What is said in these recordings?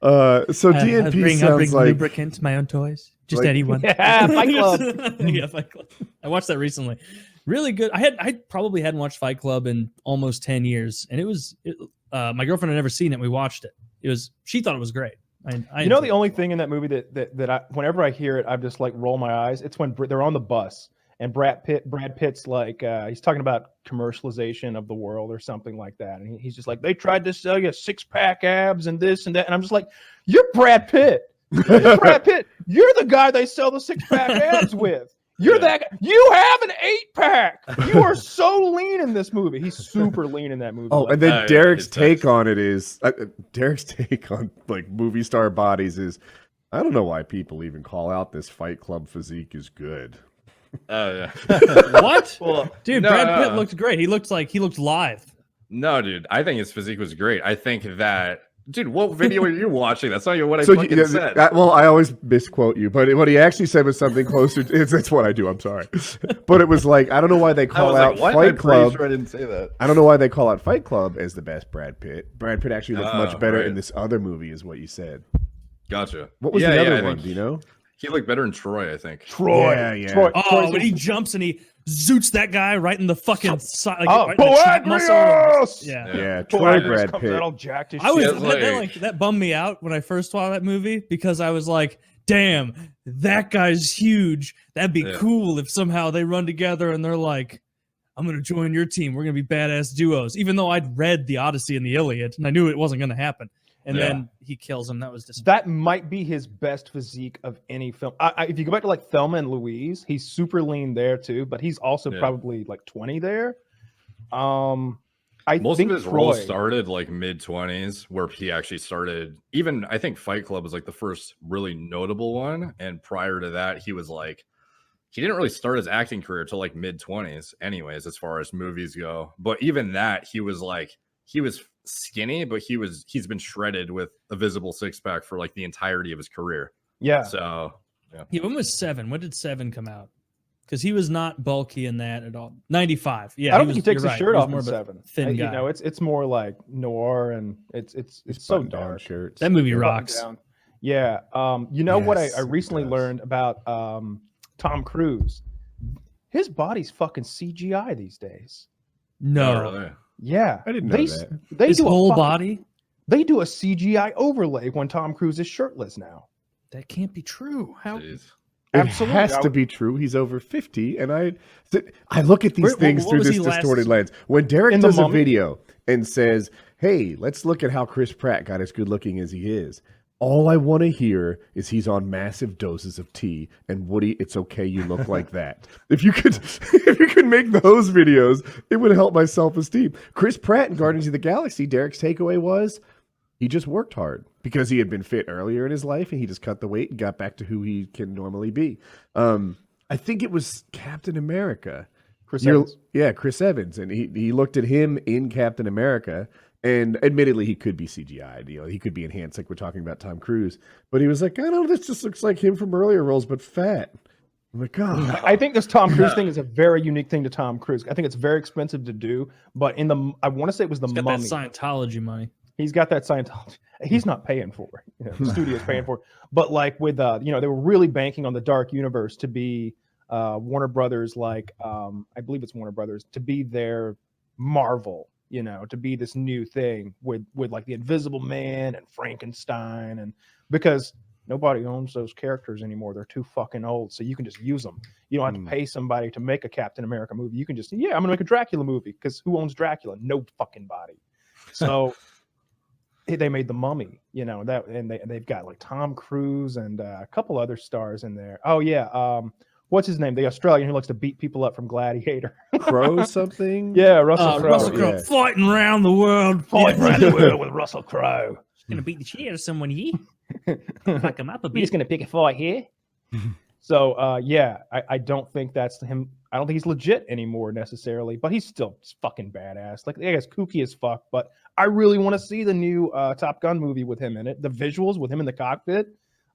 So DNP sounds like lubricant, my own toys. Just anyone. Yeah, Fight Club. Yeah, Fight Club. I watched that recently. Really good. I probably hadn't watched Fight Club in almost 10 years, and my girlfriend had never seen it. We watched it. She thought it was great. You know, the only thing in that movie that I, whenever I hear it, I just like roll my eyes. It's when they're on the bus and Brad Pitt's like, he's talking about commercialization of the world or something like that. And he's just like, they tried to sell you 6-pack abs and this and that. And I'm just like, you're Brad Pitt. You're Brad Pitt. You're the guy they sell the 6-pack abs with. You're that guy. You have an 8-pack. You are so lean in this movie. He's super lean in that movie. Oh, and then Derek's take on it is Derek's take on like movie star bodies is, I don't know why people even call out this Fight Club physique is good. Oh yeah. What? Well, dude, Brad Pitt looked great. He looked live. No, dude. I think his physique was great. I think that. Dude, what video are you watching? That's not even what I fucking said. I always misquote you, but what he actually said was something closer. That's what I do. I'm sorry, but it was like I don't know why they call out Fight Club. Sure I didn't say that. I don't know why they call out Fight Club as the best Brad Pitt. Brad Pitt actually looked much better in this other movie, is what you said. Gotcha. What was the other one? Do you know? He looked better in Troy, I think. Troy. Troy. Oh, when he jumps and he zoots that guy right in the fucking side. Like, Yeah. Troy Brad Pitt. All jacked as that bummed me out when I first saw that movie because I was like, damn, that guy's huge. That'd be cool if somehow they run together and they're like, I'm going to join your team. We're going to be badass duos. Even though I'd read the Odyssey and the Iliad and I knew it wasn't going to happen. And then he kills him. That was just that might be his best physique of any film. If you go back to like Thelma and Louise, he's super lean there too, but he's also probably like 20 there. Most of his roles started like mid-20s, where he actually started. Even I think Fight Club was like the first really notable one, and prior to that, he didn't really start his acting career till like mid-20s, anyways, as far as movies go. But even that, he was skinny, but he's been shredded with a visible 6-pack for like the entirety of his career. Yeah. So when was 7? When did 7 come out? Because he was not bulky in that at all. 95. Yeah. I don't think he takes his shirt off more in 7. Thin guy. You know, it's more like noir and it's so dark. Shirts. That movie rocks. Yeah. You know what I recently learned about Tom Cruise? His body's fucking CGI these days. No. Oh, really? Yeah, I didn't know that. His whole body? They do a CGI overlay when Tom Cruise is shirtless now. That can't be true. How? Jeez. It has to be true. He's over 50, and I look at these things through this distorted lens. When Derek does a video and says, "Hey, let's look at how Chris Pratt got as good looking as he is," all I want to hear is he's on massive doses of tea. And Woody, it's okay you look like that. If you could make those videos, it would help my self-esteem. Chris Pratt in Guardians of the Galaxy, Derek's takeaway was he just worked hard because he had been fit earlier in his life and he just cut the weight and got back to who he can normally be. I think it was Captain America. Chris Evans. Yeah, Chris Evans. And he looked at him in Captain America. And admittedly, he could be CGI'd. You know, he could be enhanced, like we're talking about Tom Cruise. But he was like, I don't know, this just looks like him from earlier roles, but fat. I'm like, God. I think this Tom Cruise thing is a very unique thing to Tom Cruise. I think it's very expensive to do, but I want to say it was the He's got Mummy. that Scientology money. He's got that Scientology. He's not paying for it. You know, the studio's paying for it. But like with, they were really banking on the Dark Universe to be Warner Brothers, I believe it's Warner Brothers, to be their Marvel. You know, to be this new thing with like the Invisible Man and Frankenstein, and because nobody owns those characters anymore, they're too fucking old. So you can just use them. You don't have to pay somebody to make a Captain America movie. You can just I'm gonna make a Dracula movie because who owns Dracula? No fucking body. So they made the Mummy. You know that, and they've got like Tom Cruise and a couple other stars in there. Oh yeah. What's his name? The Australian who likes to beat people up from Gladiator. Crowe something? Yeah, Russell Crowe. Russell Crowe fighting around the world. Fighting around the world with Russell Crowe. Gonna beat the shit out of someone here. Fuck him up a bit. He's gonna pick a fight here. So I don't think that's him. I don't think he's legit anymore necessarily, but he's still fucking badass. Like, I guess kooky as fuck, but I really want to see the new Top Gun movie with him in it. The visuals with him in the cockpit.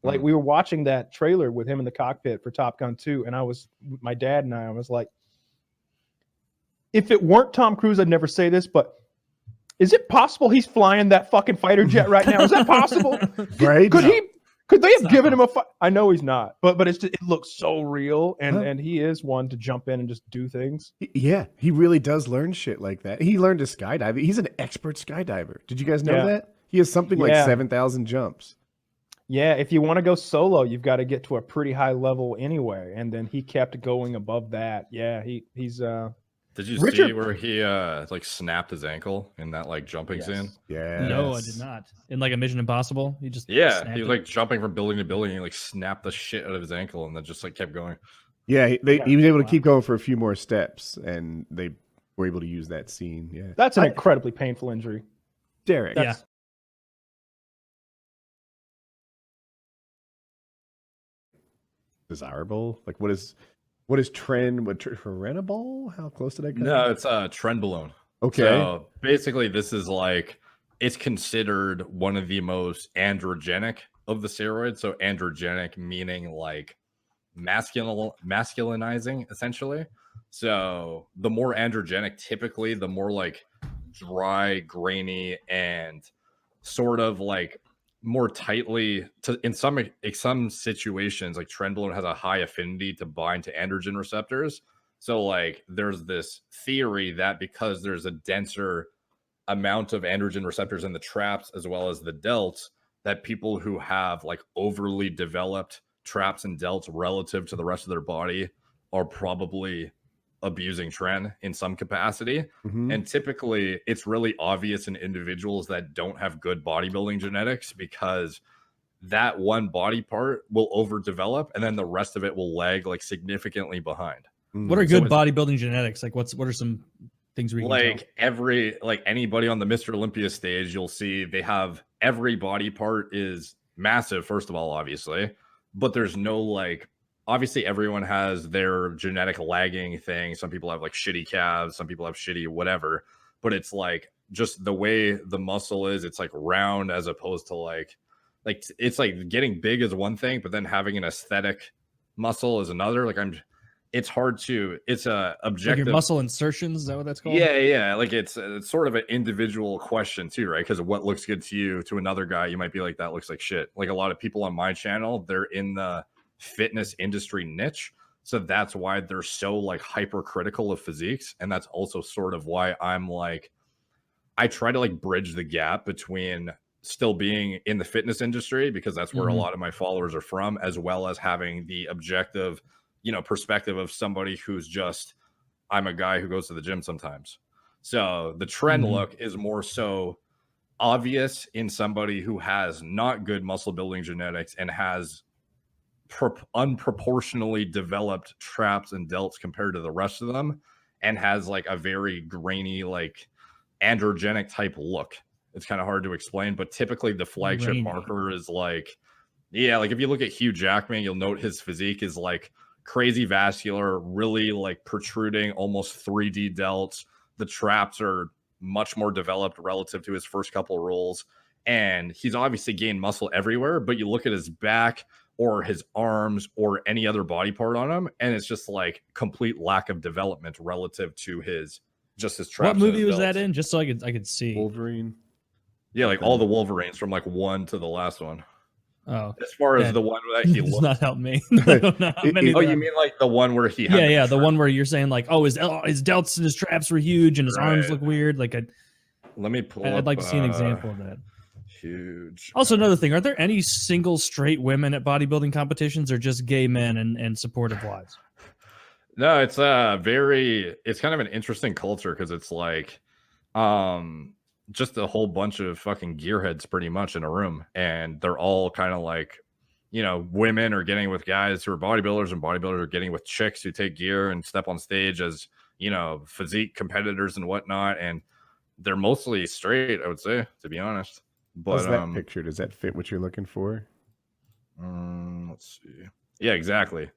Like, we were watching that trailer with him in the cockpit for Top Gun 2, and my dad and I was like, if it weren't Tom Cruise, I'd never say this, but Is it possible he's flying that fucking fighter jet right now? Is that possible? Right? Could they have given him a fight? I know he's not, but it looks so real, and he is one to jump in and just do things. Yeah, he really does learn shit like that. He learned to skydive. He's an expert skydiver. Did you guys know that? He has something like 7,000 jumps. Yeah, if you want to go solo, you've got to get to a pretty high level anyway, and then he kept going above that. Yeah, he's Did you see where he like snapped his ankle in that like jumping scene? Yeah. No, I did not. In like a Mission Impossible, he just he was like jumping from building to building. And he like snapped the shit out of his ankle and then just like kept going. Yeah, he was able to keep going for a few more steps, and they were able to use that scene. Yeah, that's an incredibly painful injury, Derek. Desirable? Like what is trenbolone? How close did I come? No, it's trenbolone. Okay. So basically this is like, it's considered one of the most androgenic of the steroids. So androgenic meaning like masculinizing essentially. So the more androgenic, typically the more like dry, grainy, and sort of like more tightly to in some situations, like trenbolone has a high affinity to bind to androgen receptors. So like there's this theory that because there's a denser amount of androgen receptors in the traps as well as the delts, that people who have like overly developed traps and delts relative to the rest of their body are probably abusing tren in some capacity. And typically it's really obvious in individuals that don't have good bodybuilding genetics, because that one body part will overdevelop and then the rest of it will lag like significantly behind. What are good bodybuilding genetics? Like what are some things we can like anybody on the Mr. Olympia stage, you'll see they have every body part is massive, first of all, obviously, but there's no like, obviously everyone has their genetic lagging thing. Some people have like shitty calves, some people have shitty whatever, but it's like just the way the muscle is, it's like round as opposed to like it's like getting big is one thing, but then having an aesthetic muscle is another. Like it's hard to, it's a objective. Like your muscle insertions, is that what that's called? Yeah. Like it's sort of an individual question too, right? Because of what looks good to you, to another guy, you might be like, that looks like shit. Like a lot of people on my channel, they're in the fitness industry niche, so that's why they're so like hypercritical of physiques. And that's also sort of why I'm like, I try to like bridge the gap between still being in the fitness industry, because that's where a lot of my followers are from, as well as having the objective, perspective of somebody who's just, I'm a guy who goes to the gym sometimes. So the trend look is more so obvious in somebody who has not good muscle building genetics and has unproportionally developed traps and delts compared to the rest of them, and has like a very grainy, like androgenic type look. It's kind of hard to explain, but typically the flagship marker is like, like if you look at Hugh Jackman, you'll note his physique is like crazy vascular, really like protruding, almost 3D delts. The traps are much more developed relative to his first couple rolls, and he's obviously gained muscle everywhere, but you look at his back or his arms or any other body part on him, and it's just like complete lack of development relative to his traps. What movie was that in? Just so I could see. Wolverine. Yeah, like all the Wolverines from like 1 to the last one. Oh, as far as the one that he does not help me. I don't know how many you mean like the one where he had the one where you're saying like, oh, his delts and his traps were huge and his arms look weird. Like let me pull I'd like to see an example of that. Huge. Also, another thing, are there any single straight women at bodybuilding competitions, or just gay men and supportive wives? No, it's it's kind of an interesting culture, because it's like just a whole bunch of fucking gearheads pretty much in a room, and they're all kind of like, women are getting with guys who are bodybuilders, and bodybuilders are getting with chicks who take gear and step on stage as physique competitors and whatnot, and they're mostly straight, I would say, to be honest. But how's that picture? Does that fit what you're looking for? Let's see. Yeah, exactly.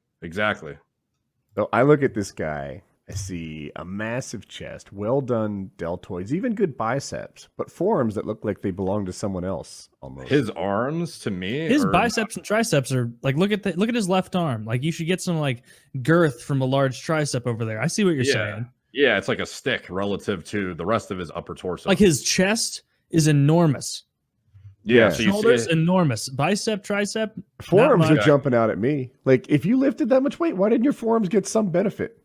So I look at this guy. I see a massive chest, well done deltoids, even good biceps, but forearms that look like they belong to someone else almost. His arms, to me, his biceps and triceps are like, look at his left arm. Like, you should get some like girth from a large tricep over there. I see what you're saying. Yeah, it's like a stick relative to the rest of his upper torso. Like his chest is enormous. Yeah, so shoulders enormous, bicep, tricep. Forearms are jumping out at me. Like, if you lifted that much weight, why didn't your forearms get some benefit?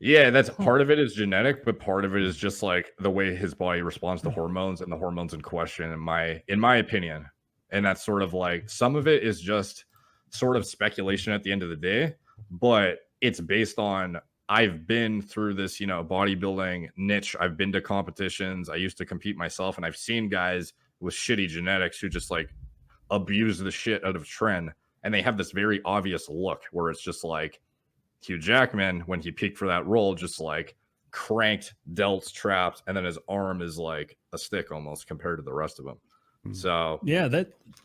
Yeah, that's part of it is genetic, but part of it is just like the way his body responds to hormones and the hormones in question, in my opinion. And that's sort of like, some of it is just sort of speculation at the end of the day, but it's based on, I've been through this, bodybuilding niche. I've been to competitions. I used to compete myself, and I've seen guys with shitty genetics who just like abuse the shit out of trend, and they have this very obvious look where it's just like Hugh Jackman, when he peaked for that role, just like cranked delts, traps, and then his arm is like a stick almost compared to the rest of them. So yeah,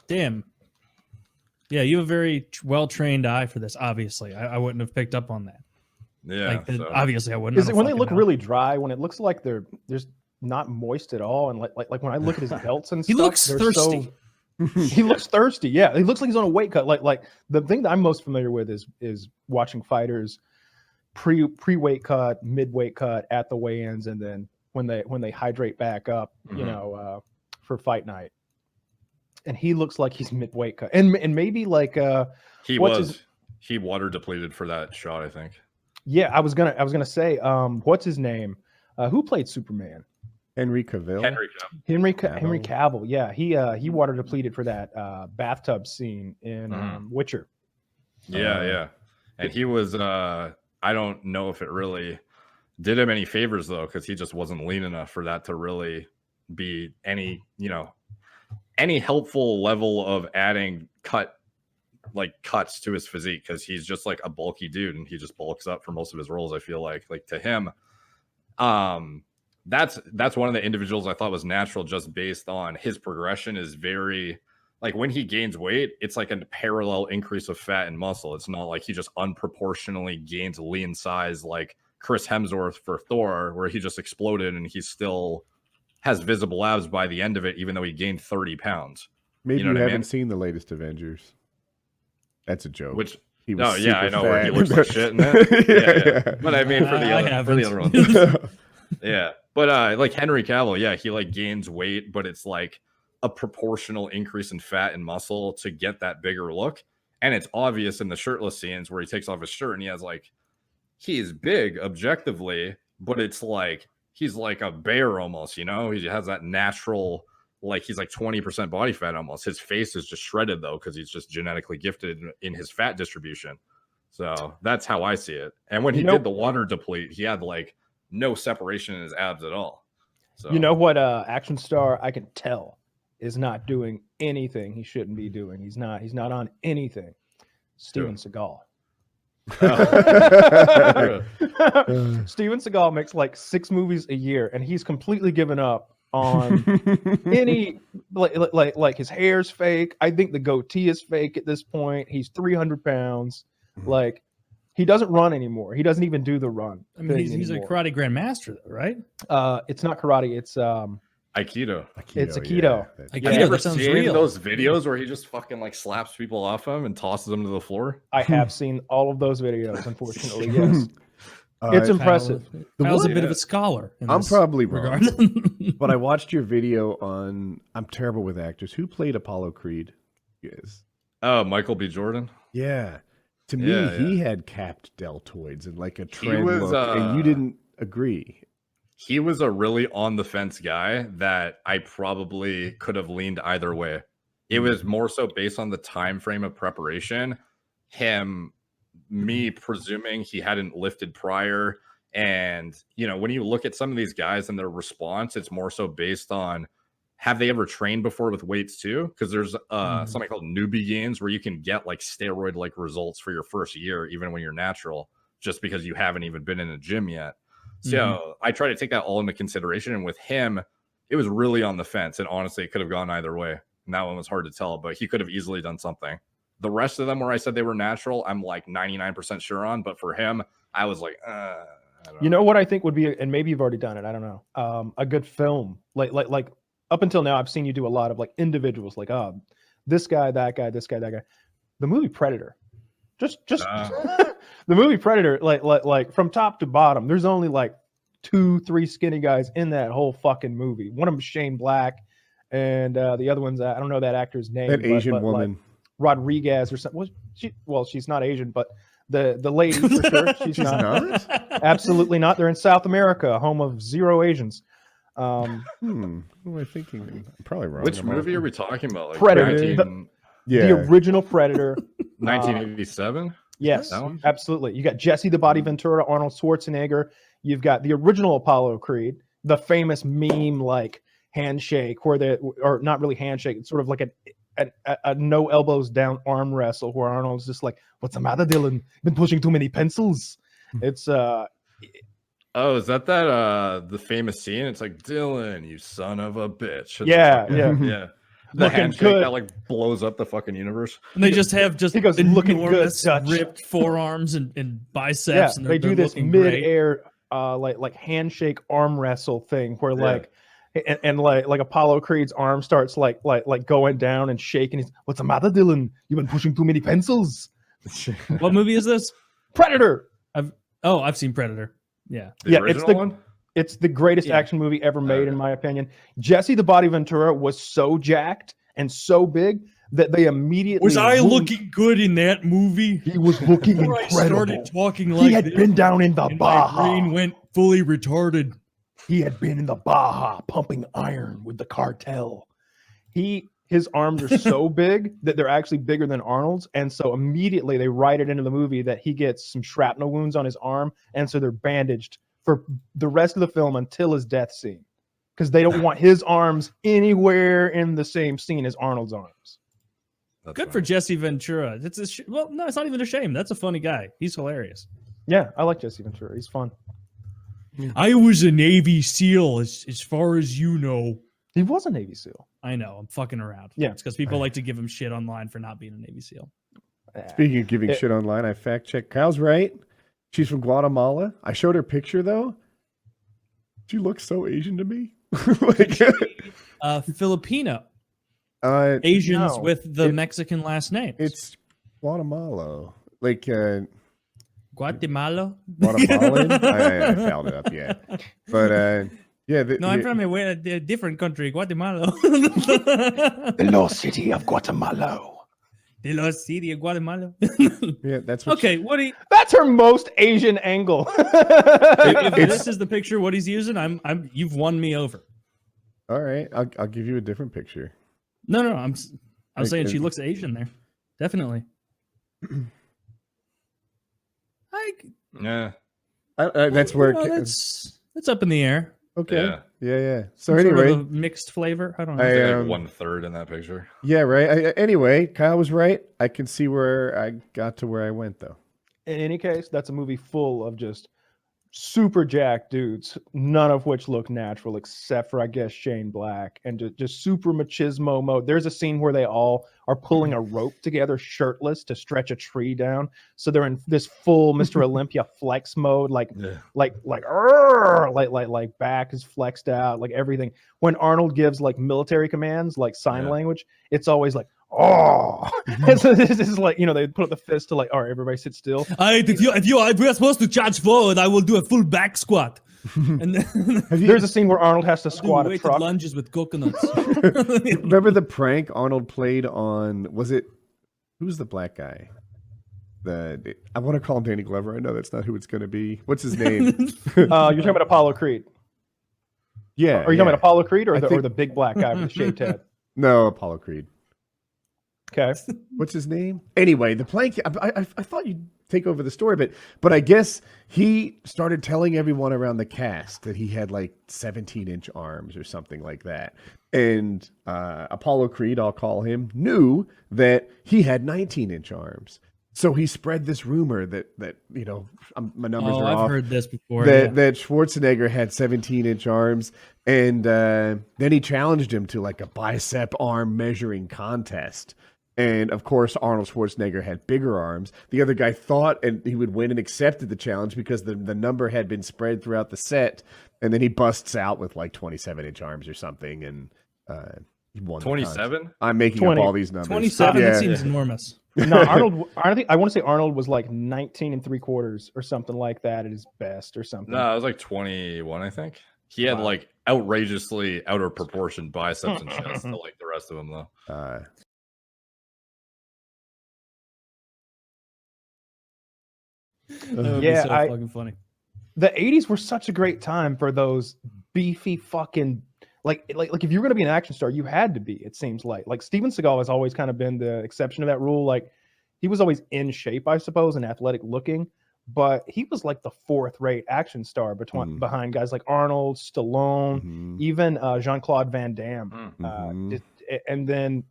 yeah, you have a very well-trained eye for this. Obviously, I wouldn't have picked up on that. Yeah, obviously I wouldn't. Is it when they look really dry, when it looks like there's not moist at all, and like when I look at his belts and he stuff, looks thirsty. He looks thirsty. Yeah, he looks like he's on a weight cut. Like the thing that I'm most familiar with is watching fighters pre-weight cut, mid-weight cut, at the weigh-ins, and then when they hydrate back up, for fight night. And he looks like he's mid-weight cut, and maybe like he water depleted for that shot, I think. Yeah, I was gonna say, what's his name? Who played Superman? Henry Cavill. Henry Cavill. Yeah, he water depleted for that bathtub scene in Witcher. Yeah. And he was I don't know if it really did him any favors though, because he just wasn't lean enough for that to really be any helpful level of adding cuts to his physique, because he's just like a bulky dude and he just bulks up for most of his roles. I feel like to him, that's one of the individuals I thought was natural, just based on his progression is very, like, when he gains weight, it's like a parallel increase of fat and muscle. It's not like he just unproportionally gains lean size like Chris Hemsworth for Thor, where he just exploded and he still has visible abs by the end of it, even though he gained 30 pounds. Maybe you haven't seen the latest Avengers. That's a joke. He was I know, where he looks like shit in that. Yeah. But I mean, for the other ones. Yeah. But like Henry Cavill, he like gains weight, but it's like a proportional increase in fat and muscle to get that bigger look. And it's obvious in the shirtless scenes where he takes off his shirt and he is big objectively, but it's like he's like a bear almost, he has that natural, like he's like 20% body fat almost. His face is just shredded though, because he's just genetically gifted in his fat distribution. So that's how I see it. And when he did the water deplete, he had like no separation in his abs at all. So you know what action star I can tell is not doing anything he shouldn't be doing. He's not on anything. Steven Seagal. Steven Seagal makes like 6 movies a year, and he's completely given up on any like his hair's fake. I think the goatee is fake at this point. He's 300 pounds. Like, he doesn't run anymore. He doesn't even do the run. I mean, he's a karate grandmaster, though, right? It's not karate. It's Aikido. It's Aikido. Yeah. Have you ever seen those videos where he just fucking like slaps people off him and tosses them to the floor? I have seen all of those videos, unfortunately. Yes. It's impressive. Kyle's a bit of a scholar. I'm probably wrong, but I watched your video on. I'm terrible with actors. Who played Apollo Creed? Yes. Oh, Michael B. Jordan. Yeah. To me, he had capped deltoids and like a trend look, and you didn't agree. He was a really on the fence guy that I probably could have leaned either way. It was more so based on the time frame of preparation. Me presuming he hadn't lifted prior, and when you look at some of these guys and their response, it's more so based on, have they ever trained before with weights too? Because there's something called newbie gains where you can get like steroid like results for your first year, even when you're natural, just because you haven't even been in a gym yet. So I try to take that all into consideration. And with him, it was really on the fence. And honestly, it could have gone either way. And that one was hard to tell, but he could have easily done something. The rest of them where I said they were natural, I'm like 99% sure on. But for him, I was like, I don't know. You know what I think would be, and maybe you've already done it, I don't know, a good film. Like up until now, I've seen you do a lot of like individuals, like this guy, that guy, this guy, that guy. The movie Predator. Just the movie Predator, like from top to bottom, there's only like 2-3 skinny guys in that whole fucking movie. One of them Shane Black, and the other one's I don't know that actor's name. That Asian woman, like Rodriguez or something. Well, she's not Asian, but the lady for sure. She's not. Absolutely not. They're in South America, home of zero Asians. What am I thinking? I'm probably wrong. Which movie are we talking about? Like Predator. The original Predator. 1987? Yes, absolutely. You got Jesse the Body Ventura, Arnold Schwarzenegger. You've got the original Apollo Creed, the famous meme like handshake, or not really handshake. It's sort of like a no elbows down arm wrestle where Arnold's just like, "What's the matter, Dylan? You've been pushing too many pencils." It's Oh, is that the famous scene? It's like, Dylan, you son of a bitch. It's yeah. The Looking handshake good. that like blows up the fucking universe. And they just have He goes, looking good, enormous Dutch. ripped forearms and biceps. Yeah, And they do this looking great. mid-air like handshake arm wrestle thing where like and like Apollo Creed's arm starts like going down and shaking. He's, "What's the matter, Dylan? You've been pushing too many pencils." What movie is this? Predator. I've seen Predator. Yeah. The original one? It's the greatest action movie ever made, in my opinion. Jesse the Body Ventura was so jacked and so big that they immediately Was I looking good in that movie? He was looking Before incredible. I started talking like He had this, been down in the and my Baja. brain went fully retarded. He had been in the Baja pumping iron with the cartel. His arms are so big that they're actually bigger than Arnold's, and so immediately they write it into the movie that he gets some shrapnel wounds on his arm, and so they're bandaged for the rest of the film until his death scene, because they don't want his arms anywhere in the same scene as Arnold's arms. That's Good for Jesse Ventura. Well, no, it's not even a shame. That's a funny guy. He's hilarious. Yeah, I like Jesse Ventura. He's fun. I was a Navy SEAL, as far as you know. He was a Navy SEAL. I know. I'm fucking around. Yeah. It's because people like to give him shit online for not being a Navy SEAL. Speaking of giving shit online, I fact checked. Kyle's right. She's from Guatemala. I showed her picture though. She looks so Asian to me. Filipino. No, Asians with the Mexican last names. It's Guatemala. Guatemala. Guatemalan? I fouled it up, yeah. But no, I'm from a different country, Guatemala. The lost city of Guatemala. The lost city of Guatemala. Yeah, that's what okay. What do you? That's her most Asian angle. If this is the picture, what he's using, you've won me over. All right, I'll give you a different picture. No, I'm saying she looks Asian there, definitely. That's where that's up in the air. Okay. Yeah. So Sort anyway, of a mixed flavor. I don't know. Like 1/3 in that picture. Yeah, right. Anyway, Kyle was right. I can see where I got to where I went though. In any case, that's a movie full of just super jacked dudes, none of which look natural except for, I guess, Shane Black, and just super machismo mode. There's a scene where they all are pulling a rope together shirtless to stretch a tree down. So they're in this full Mr. Olympia flex mode, like back is flexed out, like everything. When Arnold gives like military commands, like sign language, it's always like, oh, and so this is like, they put up the fist to like, all right, everybody sit still. If we're supposed to charge forward, I will do a full back squat. And then there's a scene where Arnold has to squat a truck. Lunges with coconuts. Remember the prank Arnold played on? Who's the black guy? I want to call him Danny Glover. I know that's not who it's going to be. What's his name? You're talking about Apollo Creed. Yeah. Are you talking about Apollo Creed or the big black guy with the shaved head? No, Apollo Creed. Okay. What's his name? Anyway, the plank. I thought you'd take over the story, but I guess he started telling everyone around the cast that he had like 17-inch arms or something like that. And Apollo Creed, I'll call him, knew that he had 19-inch arms. So he spread this rumor that my numbers are off. I've heard this before. That Schwarzenegger had 17-inch arms, and then he challenged him to like a bicep arm measuring contest. And of course, Arnold Schwarzenegger had bigger arms. The other guy thought and he would win and accepted the challenge because the number had been spread throughout the set. And then he busts out with like 27-inch arms or something. And won the 27? contest. I'm making 20. up all these numbers. 27. Yeah. That seems enormous. No, Arnold. I want to say Arnold was like 19 3/4 or something like that at his best, or something. No, it was like 21, I think. He had like outrageously out of proportion biceps and chest to like the rest of them, though. That would be so fucking funny. The 80s were such a great time for those beefy fucking like if you're going to be an action star, you had to be. It seems like Steven Seagal has always kind of been the exception to that rule. Like he was always in shape, I suppose, and athletic looking, but he was like the fourth-rate action star behind guys like Arnold, Stallone, even Jean-Claude Van Damme. And then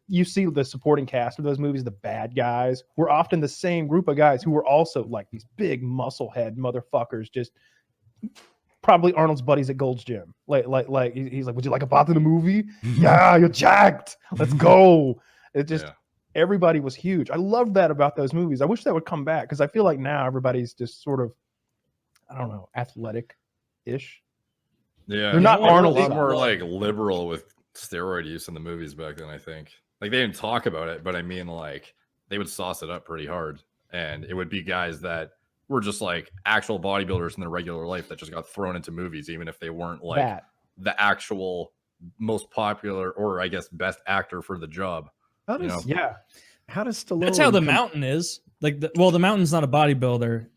you see the supporting cast of those movies, the bad guys were often the same group of guys who were also like these big muscle head motherfuckers, just probably Arnold's buddies at Gold's Gym. Like he's like, would you like a bath in the movie? Yeah, you're jacked. Let's go. It just everybody was huge. I loved that about those movies. I wish that would come back because I feel like now everybody's just sort of, I don't know, athletic-ish. Yeah, they're not Arnold. A lot more like liberal with steroid use in the movies back then. I think like they didn't talk about it, but I mean like they would sauce it up pretty hard, and it would be guys that were just like actual bodybuilders in their regular life that just got thrown into movies, even if they weren't like the actual most popular or I guess best actor for the job. How does Stallone? That's how the Mountain is. Like, the Mountain's not a bodybuilder.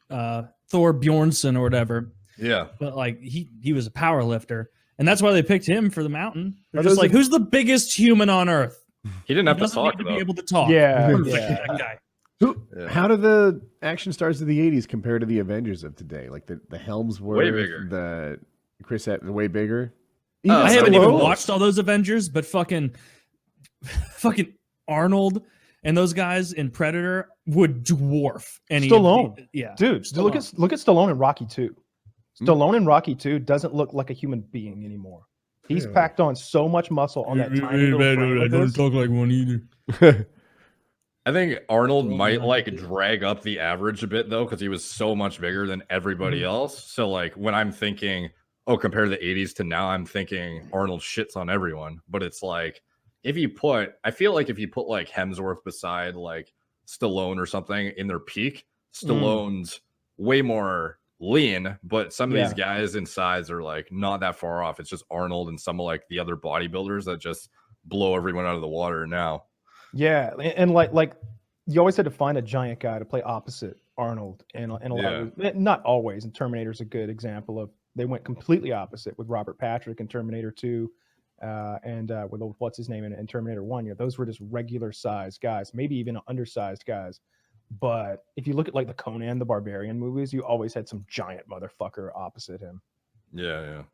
Thor Bjornsson or whatever. Yeah, but like he was a power lifter, and that's why they picked him for the Mountain. They're just like, who's the biggest human on Earth? He didn't have to talk. To be able to talk. Yeah, that guy. How do the action stars of the 80s compare to the Avengers of today? Like the Helmsworth, way bigger. The Chris Evans, way bigger. I haven't even watched all those Avengers, but fucking Arnold and those guys in Predator would dwarf any Stallone. Dude, Stallone. Look at Stallone in Rocky 2. Stallone in Rocky 2 doesn't look like a human being anymore. He's packed on so much muscle on that tiny little frame. I don't talk like one either. I think Arnold might like drag up the average a bit though, because he was so much bigger than everybody else. So like when I'm thinking, oh, compare the 80s to now, I'm thinking Arnold shits on everyone. But it's like I feel like if you put like Hemsworth beside like Stallone or something in their peak, Stallone's way more lean, but some of these guys in size are like not that far off. It's just Arnold and some of like the other bodybuilders that just blow everyone out of the water now. Yeah, and like you always had to find a giant guy to play opposite Arnold, and a lot of, not always. And Terminator's a good example of they went completely opposite with Robert Patrick in Terminator 2, and with what's his name in Terminator 1. You know, those were just regular sized guys, maybe even undersized guys. But if you look at like the Conan the Barbarian movies, you always had some giant motherfucker opposite him. Yeah.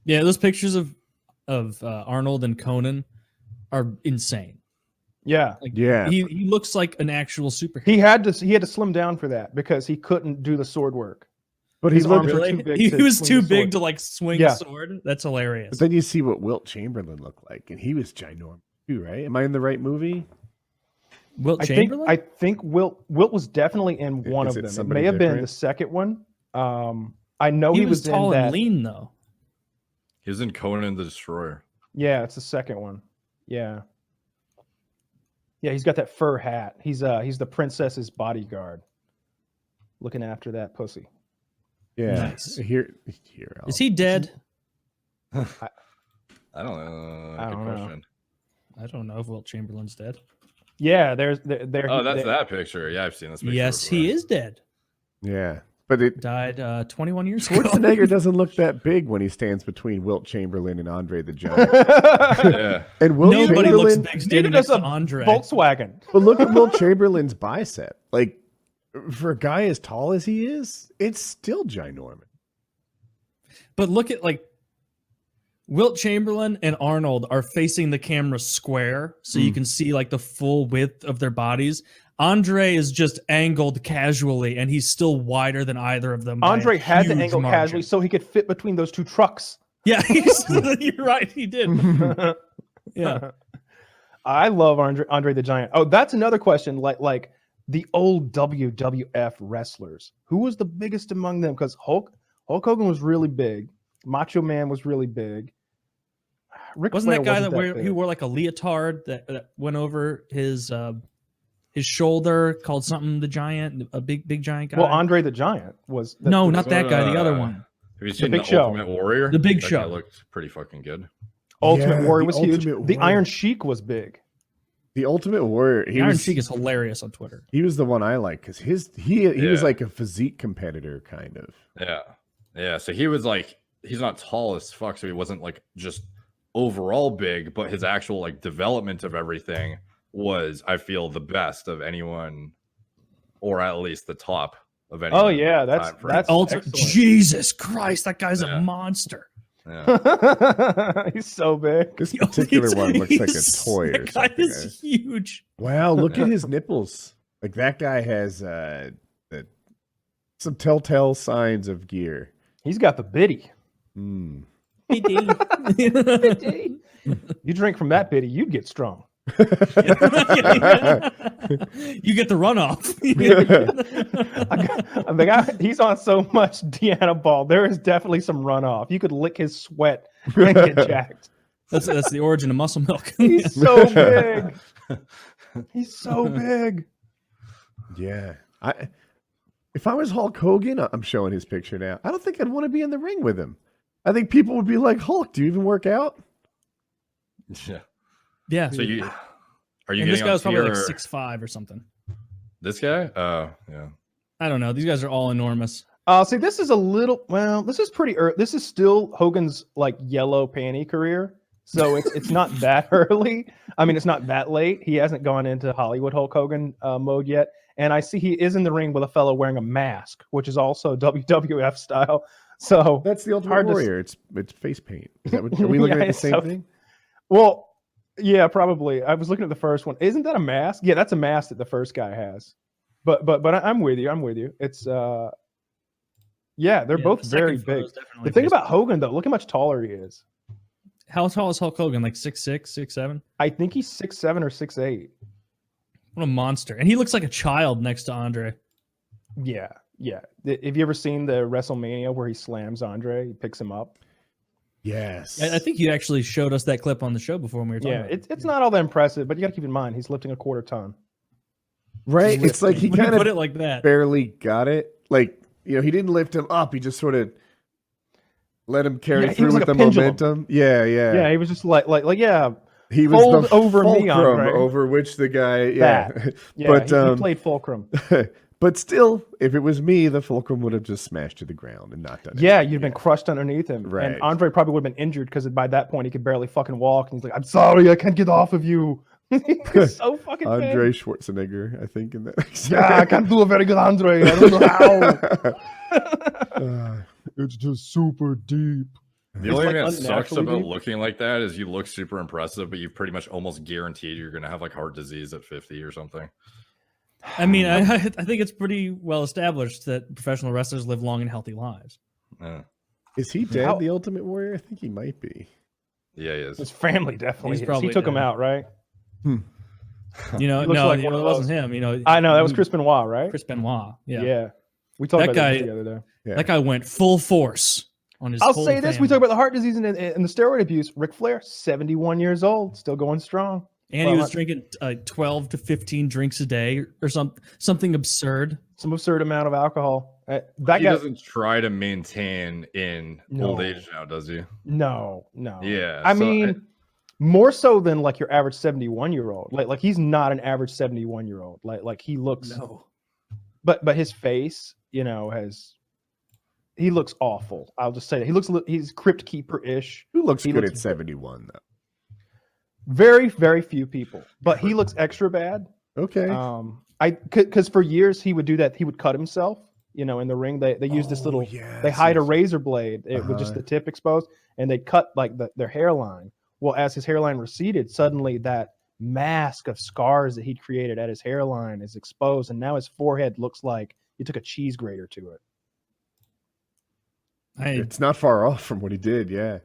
Those pictures of Arnold and Conan are insane. Yeah. He looks like an actual superhero. He had to slim down for that because he couldn't do the sword work. But his arms were too big. He was too big to like swing a sword. That's hilarious. But then you see what Wilt Chamberlain looked like, and he was ginormous too, right? Am I in the right movie? Wilt Chamberlain? I think Wilt was definitely in one of them. It may have been the second one. I know he was tall in and that. lean though. He was in Conan the Destroyer. Yeah, it's the second one. Yeah. Yeah, he's got that fur hat. He's the princess's bodyguard, looking after that pussy. Yeah. Nice. Here. Is he dead? I don't know. I don't know. Question. I don't know if Wilt Chamberlain's dead. Yeah, there. Oh, that's that picture. Yeah, I've seen this picture. Yes, before. he is dead. Yeah. But it died 21 years ago. Schwarzenegger doesn't look that big when he stands between Wilt Chamberlain and Andre the Giant. Yeah. And Wilt Nobody Chamberlain looks big standing next to Andre. Volkswagen. But look at Wilt Chamberlain's bicep. Like, for a guy as tall as he is, it's still ginormous. But look at like Wilt Chamberlain and Arnold are facing the camera square, so you can see like the full width of their bodies. Andre is just angled casually, and he's still wider than either of them. Andre had to angle casually so he could fit between those two trucks. Yeah, you're right. He did. Yeah, I love Andre the Giant. Oh, that's another question. Like the old WWF wrestlers, who was the biggest among them? Because Hulk Hogan was really big. Macho Man was really big. Wasn't that guy he wore like a leotard that went over his shoulder, called something the Giant, a big giant guy? Well, Andre the Giant was. No, not that guy. The other one. Have you seen The Big Show? Ultimate Warrior? The Big That Show guy looked pretty fucking good. Ultimate Warrior was huge. Ultimate The Warrior. Iron Sheik was big. The Ultimate Warrior. Iron Sheik is hilarious on Twitter. He was the one I like because he was like a physique competitor kind of. Yeah. So he was like, he's not tall as fuck, so he wasn't like just overall big, but his actual like development of everything was, I feel, the best of anyone, or at least the top of anyone. Oh yeah, that's excellent. Jesus Christ, that guy's a monster. Yeah. He's so big. This particular one looks like a toy or That guy something. is huge. Wow, look at his nipples. Like that guy has some telltale signs of gear. He's got the bitty. Mm. You drink from that bitty, you'd get strong. You get the runoff. The guy, he's on so much Deanna Ball. There is definitely some runoff. You could lick his sweat and get jacked. That's the origin of muscle milk. He's so big. He's so big. Yeah. If I was Hulk Hogan, I'm showing his picture now. I don't think I'd want to be in the ring with him. I think people would be like, Hulk, do you even work out? Yeah. Yeah. So are you And getting this guy was probably on like tier- 6'5" or something. This guy? Oh, yeah. I don't know. These guys are all enormous. See, this is a little, well, this is pretty early. This is still Hogan's like yellow panty career. So it's not that early. I mean, it's not that late. He hasn't gone into Hollywood Hulk Hogan mode yet. And I see he is in the ring with a fellow wearing a mask, which is also WWF style. So that's the Ultimate Warrior. It's face paint. Is that what, are we looking at the same thing? Well, yeah, probably. I was looking at the first one. Isn't that a mask? Yeah, that's a mask that the first guy has. But I'm with you. I'm with you. It's yeah, they're both very big. The thing about Hogan though, look how much taller he is. How tall is Hulk Hogan? Like 6'6", 6'7"? I think he's 6'7" or 6'8". What a monster. And he looks like a child next to Andre. Yeah. Have you ever seen the WrestleMania where he slams Andre? He picks him up. Yes. I think you actually showed us that clip on the show before when we were talking about it. It's not all that impressive, but you got to keep in mind he's lifting a quarter ton. Right? It's like he kind of put it like that. Barely got it. Like, you know, he didn't lift him up. He just sort of let him carry through with the momentum. Yeah. He was just like yeah. He was fold the over me, fulcrum Andre. over which the guy, but he played fulcrum. But still, if it was me, the fulcrum would have just smashed to the ground and not done it. Yeah, you'd been crushed underneath him. Right. And Andre probably would have been injured because by that point he could barely fucking walk. And he's like, I'm sorry, I can't get off of you. He's so fucking Andre big. Schwarzenegger, I think, in that. Yeah, I can't do a very good Andre. I don't know how. It's just super deep. The only like thing that sucks unnaturally about deep. looking like that is you look super impressive, but you pretty much almost guaranteed you're going to have like heart disease at 50 or something. I mean, I think it's pretty well established that professional wrestlers live long and healthy lives. Yeah. Is he dead, the Ultimate Warrior? I think he might be. Yeah, he is. His family definitely He's is. probably He took him dead. out, right? You know, He looks no, like it one of wasn't those. him. You know, I know, that was Chris Benoit, right? Chris Benoit. Yeah. Yeah. We talked That about guy- that the other day. Yeah. That guy went full force on his I'll whole say this. We family. talk about the heart disease and the steroid abuse. Ric Flair, 71 years old, still going strong. And he was drinking 12 to 15 drinks a day or something absurd. Some absurd amount of alcohol. He doesn't try to maintain in old age now, does he? No. Yeah. I mean, more so than like your average 71-year-old. Like he's not an average 71-year-old. Like he looks. No. But his face, you know, he looks awful. I'll just say that. He's crypt keeper-ish. Who looks good at 71, though? Very, very few people. But he looks extra bad. Okay. Because for years he would do that. He would cut himself, you know, in the ring. They use this little, they hide a razor blade with just the tip exposed, and they cut like their hairline. Well, as his hairline receded, suddenly that mask of scars that he'd created at his hairline is exposed, and now his forehead looks like you took a cheese grater to it. It's not far off from what he did, yeah.